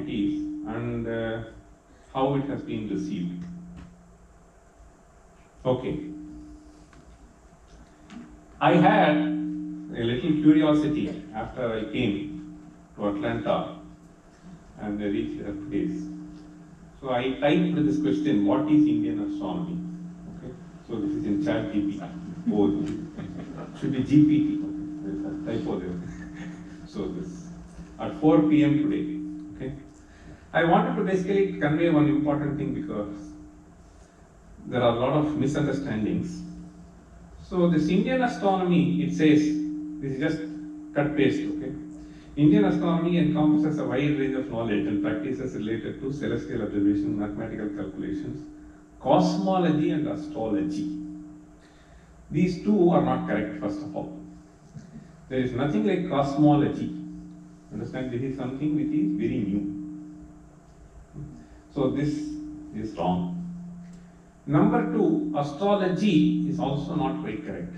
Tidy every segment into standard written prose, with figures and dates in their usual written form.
it is and how it has been received. Okay. I had a little curiosity after I came to Atlanta and I reached that place. So I typed this question, what is Indian astronomy? Okay. So this is in ChatGPT. Oh, it should be GPT. There is a typo there. So this at 4 p.m. today. Okay. I wanted to basically convey one important thing because there are a lot of misunderstandings. So this Indian astronomy, it says, this is just cut paste, okay? Indian astronomy encompasses a wide range of knowledge and practices related to celestial observation, mathematical calculations, cosmology and astrology. These two are not correct, first of all. There is nothing like cosmology. Understand, this is something which is very new. So this is wrong. Number two, astrology is also not quite correct.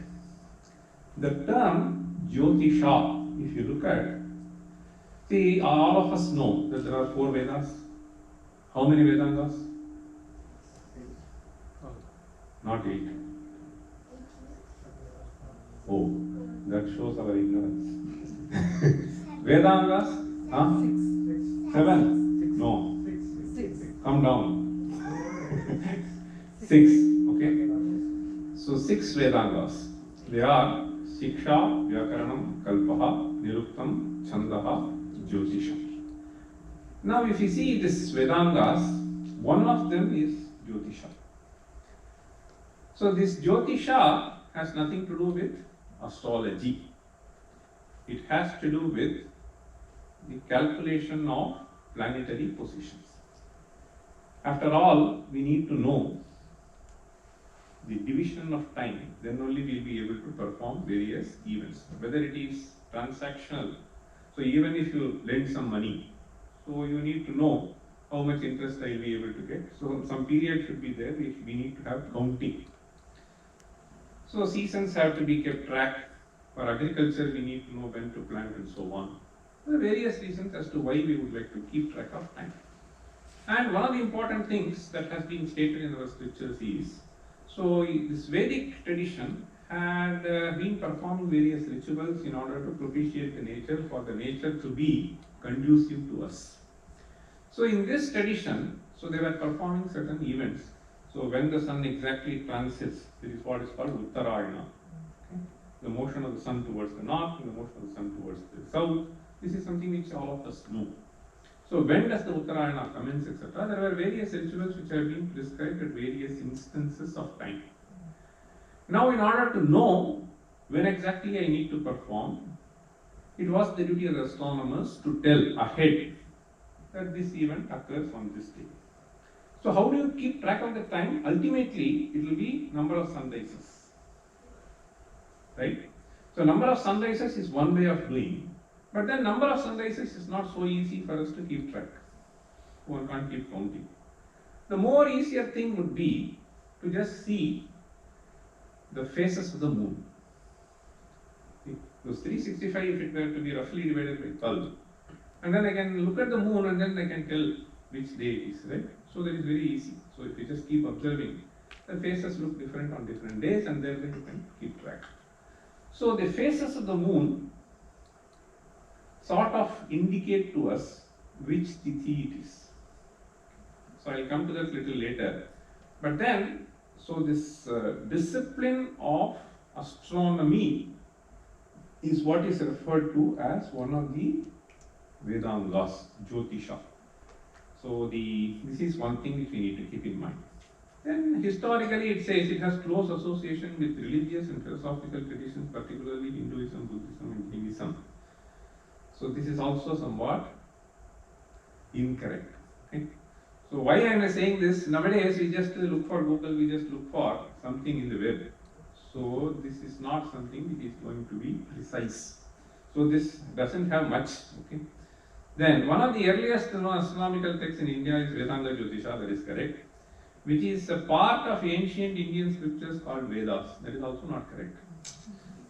The term Jyotisha, if you look at, see, all of us know that there are 4 Vedas. How many Vedangas? Not 8. Oh, that shows our ignorance. Vedangas? Huh? 7? No. Come down. 6, okay? So 6 Vedangas. They are Shiksha, Vyakaranam, Kalpaha, Niruktam, Chandaha, Jyotisha. Now if you see this Vedangas, one of them is Jyotisha. So this Jyotisha has nothing to do with astrology. It has to do with the calculation of planetary positions. After all, we need to know the division of time, then only we will be able to perform various events, whether it is transactional. So even if you lend some money, so you need to know how much interest I will be able to get. So some period should be there, we need to have counting. So seasons have to be kept track. For agriculture, we need to know when to plant and so on. There are various reasons as to why we would like to keep track of time. And one of the important things that has been stated in our scriptures is, so this Vedic tradition had been performing various rituals in order to propitiate the nature, for the nature to be conducive to us. So in this tradition, so they were performing certain events. So when the sun exactly transits, this is what is called Uttarayana. Okay? The motion of the sun towards the north and the motion of the sun towards the south. This is something which all of us know. So when does the Uttarayana commence, etc. There were various rituals which have been prescribed at various instances of time. Now in order to know when exactly I need to perform, it was the duty of the astronomers to tell ahead that this event occurs on this day. So how do you keep track of the time? Ultimately, it will be number of sunrises. Right? So number of sunrises is one way of doing. But then number of sunrises is not so easy for us to keep track. One can't keep counting. The more easier thing would be to just see the phases of the moon. Those 365, if it were to be roughly divided by 12. And then I can look at the moon and then I can tell which day it is, right? So that is very easy. So if you just keep observing, the phases look different on different days and thereby you can keep track. So the phases of the moon sort of indicate to us which tithi it is. So I'll come to that little later. But then, so this discipline of astronomy is what is referred to as one of the Vedangas, Jyotisha. So this is one thing which we need to keep in mind. Then historically it says it has close association with religious and philosophical traditions, particularly Hinduism, Buddhism and Jainism. So this is also somewhat incorrect. Okay? So why I am saying this, nowadays we just look for Google, we just look for something in the web. So this is not something which is going to be precise. So this doesn't have much. Okay? Then one of the earliest astronomical texts in India is Vedanga Jyotisha, that is correct, which is a part of ancient Indian scriptures called Vedas. That is also not correct.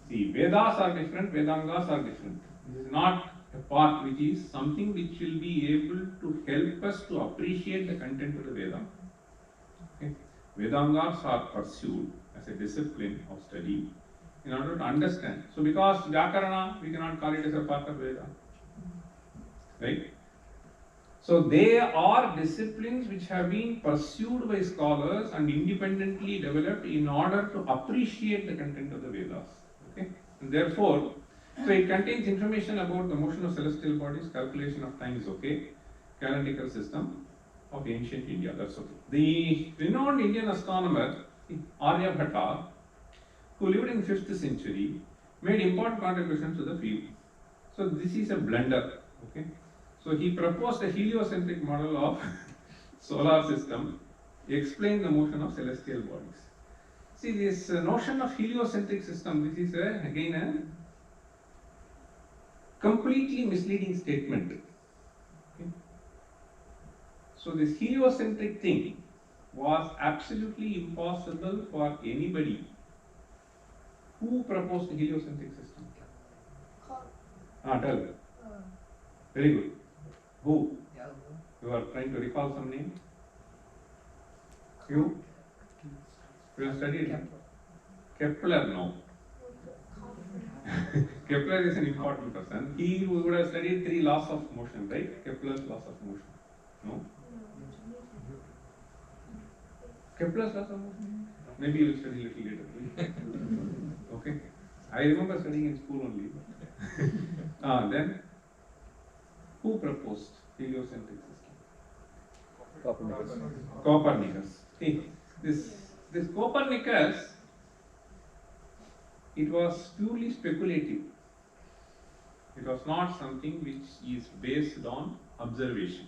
See, Vedas are different, Vedangas are different. This is not a part which is something which will be able to help us to appreciate the content of the Veda. Okay. Vedangas are pursued as a discipline of study in order to understand. So because Vyakarana, we cannot call it as a part of Veda. Right? So they are disciplines which have been pursued by scholars and independently developed in order to appreciate the content of the Vedas. Okay? And therefore, so it contains information about the motion of celestial bodies, calculation of time is okay, calendrical system of ancient India, that's okay. The renowned Indian astronomer Aryabhatta, who lived in 5th century, made important contributions to the field. So this is a blunder. Okay? So he proposed a heliocentric model of solar system, explain the motion of celestial bodies. See, this notion of heliocentric system, this is again a completely misleading statement. Okay? So this heliocentric thing was absolutely impossible for anybody. Who proposed the heliocentric system? Tell. Very good. Who? You are trying to recall some name? You? You have studied Kepler? No. Kepler is an important person. He would have studied 3 laws of motion, right? Kepler's laws of motion. No? Kepler's laws of motion? Maybe you will study a little later. Okay. I remember studying in school only. Then, who proposed heliocentric system? Copernicus. See, this Copernicus, it was purely speculative. It was not something which is based on observation.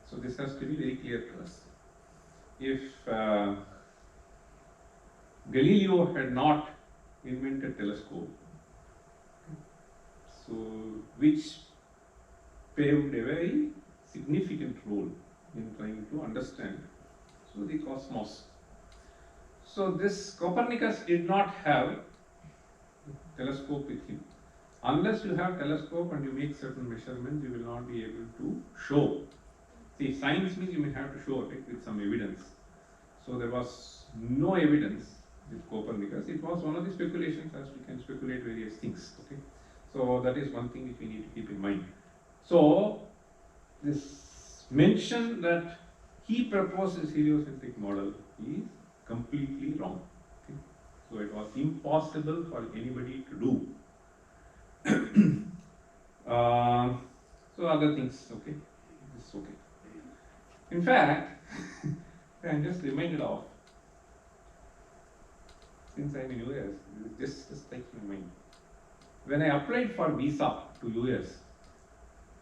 So this has to be very clear to us. If Galileo had not invented telescope, so which paved a very significant role in trying to understand the cosmos. So this Copernicus did not have telescope with him. Unless you have telescope and you make certain measurements, you will not be able to show. See, science means you may have to show it with some evidence. So there was no evidence with Copernicus. It was one of the speculations, as we can speculate various things. Okay, so that is one thing which we need to keep in mind. So this mention that he proposed this heliocentric model is completely wrong. Okay? So it was impossible for anybody to do. So other things, okay, this is okay. In fact, I'm just reminded of, since I'm in US, just take in mind. When I applied for visa to US,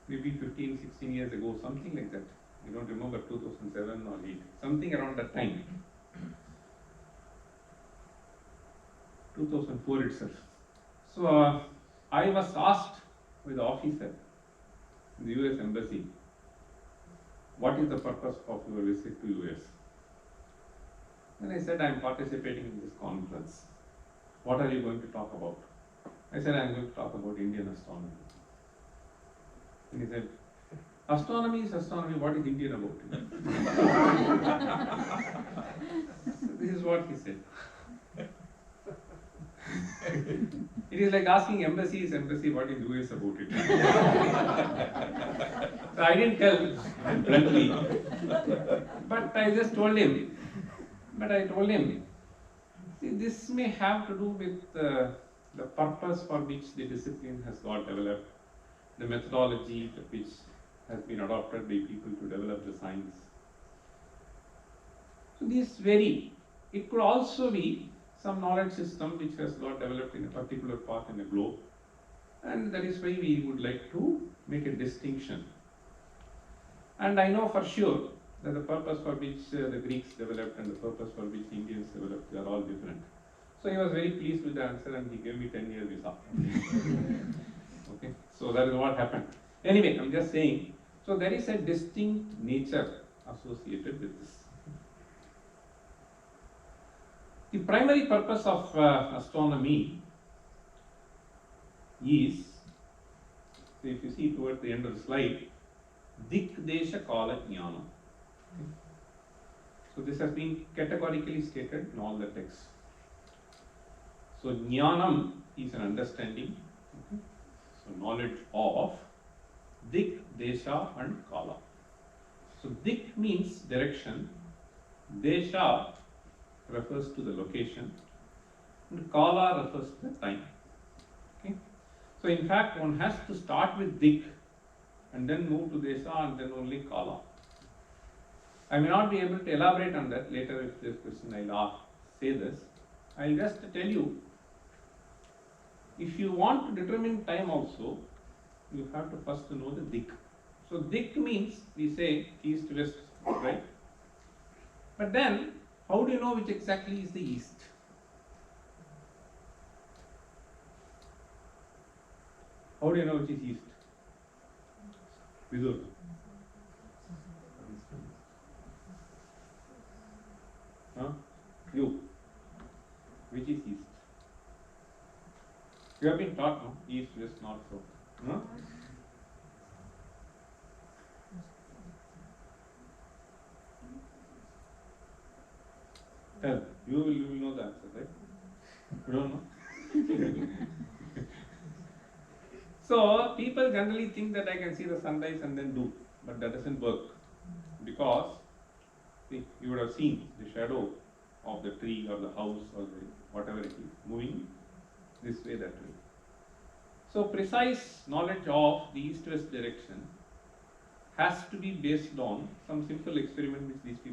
maybe 15, 16 years ago, something like that. I don't remember 2007 or 8, something around that time. 2004 itself. So I was asked by the officer in the US Embassy, what is the purpose of your visit to US? And I said, I am participating in this conference. What are you going to talk about? I said, I am going to talk about Indian astronomy. And he said, astronomy is astronomy, what is Indian about it? So this is what he said. It is like asking embassy, what is US about it? So I didn't tell bluntly, but I just told him. See, this may have to do with the purpose for which the discipline has got developed, the methodology which has been adopted by people to develop the science. So these vary. It could also be some knowledge system which has got developed in a particular part in the globe, and that is why we would like to make a distinction. And I know for sure that the purpose for which the Greeks developed and the purpose for which the Indians developed, they are all different. So he was very pleased with the answer and he gave me 10-year visa. Okay, so that is what happened. Anyway, I'm just saying, so there is a distinct nature associated with this. The primary purpose of astronomy is So if you see towards the end of the slide, Dik Desha Kala Jnana. So this has been categorically stated in all the texts. So Jnanam is an understanding, okay? So knowledge of Dik, Desha and Kala. So Dik means direction, Desha refers to the location, and Kala refers to the time. Okay? So in fact one has to start with Dik and then move to Desha and then only Kala. I may not be able to elaborate on that later. If this question I'll say this. I'll just tell you, if you want to determine time also, you have to first know the Dik. So Dik means we say east, west, right? But then how do you know which exactly is the east? How do you know which is east? Vidur. Huh? You. Which is east? You have been taught, no? East, west, north, south. Huh? Tell. You will know the answer, right? You don't know? So people generally think that I can see the sunrise and then do, but that doesn't work, because see, you would have seen the shadow of the tree or the house or the whatever it is moving this way, that way. So precise knowledge of the east-west direction has to be based on some simple experiment which these people